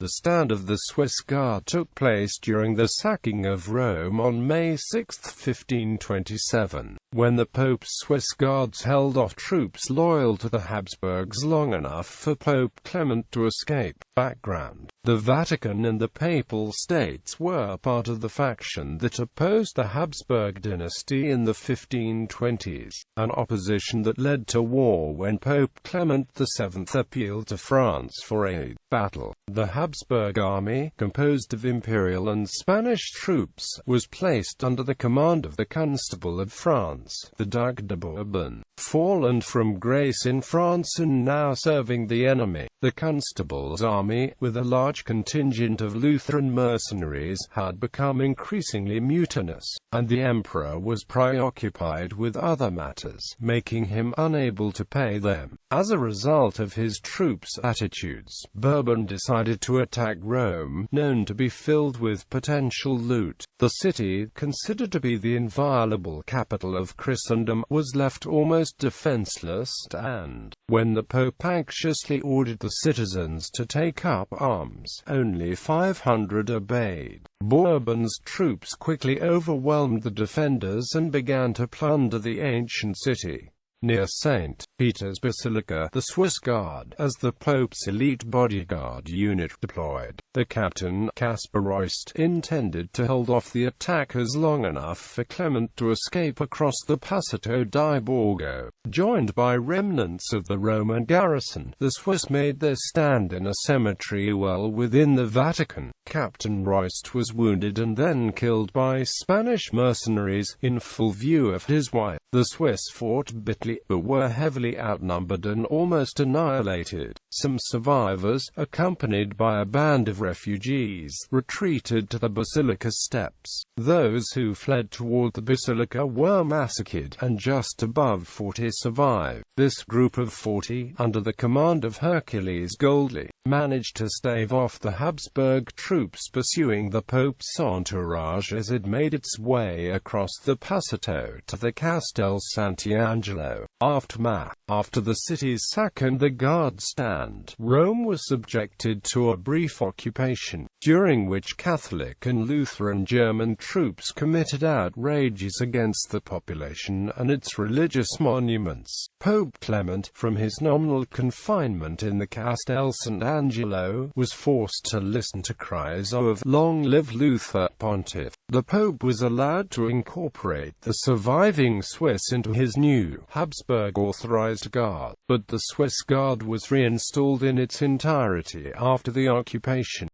The stand of the Swiss Guard took place during the sacking of Rome on May 6, 1527, when the Pope's Swiss Guards held off troops loyal to the Habsburgs long enough for Pope Clement to escape. Background: the Vatican and the Papal States were part of the faction that opposed the Habsburg dynasty in the 1520s, an opposition that led to war when Pope Clement VII appealed to France for aid. Battle: the Habsburg army, composed of imperial and Spanish troops, was placed under the command of the Constable of France, the Duc de Bourbon, fallen from grace in France and now serving the enemy. The Constable's army, with a large contingent of Lutheran mercenaries, had become increasingly mutinous, and the emperor was preoccupied with other matters, making him unable to pay them. As a result of his troops' attitudes, Bourbon decided to attack Rome, known to be filled with potential loot. The city, considered to be the inviolable capital of Christendom, was left almost defenseless, and, when the Pope anxiously ordered the citizens to take up arms, only 500 obeyed. Bourbon's troops quickly overwhelmed the defenders and began to plunder the ancient city. Near St. Peter's Basilica, the Swiss Guard, as the Pope's elite bodyguard unit, deployed. The captain, Caspar Royst, intended to hold off the attackers long enough for Clement to escape across the Passato di Borgo. Joined by remnants of the Roman garrison, the Swiss made their stand in a cemetery well within the Vatican. Captain Royst was wounded and then killed by Spanish mercenaries, in full view of his wife. The Swiss fought bitterly, but were heavily outnumbered and almost annihilated. Some survivors, accompanied by a band of refugees, retreated to the basilica steps. Those who fled toward the basilica were massacred, and just above 40 survived. This group of 40, under the command of Hercules Goldley, managed to stave off the Habsburg troops pursuing the Pope's entourage as it made its way across the Passato to the Castel Sant'Angelo. Aftermath: after the city's sack and the Guard stand, Rome was subjected to a brief occupation, during which Catholic and Lutheran German troops committed outrages against the population and its religious monuments. Pope Clement, from his nominal confinement in the Castel Sant'Angelo, was forced to listen to cries of "Long live Luther, Pontiff." The Pope was allowed to incorporate the surviving Swiss into his new Habsburg-authorized Guard, but the Swiss Guard was reinstalled in its entirety after the occupation.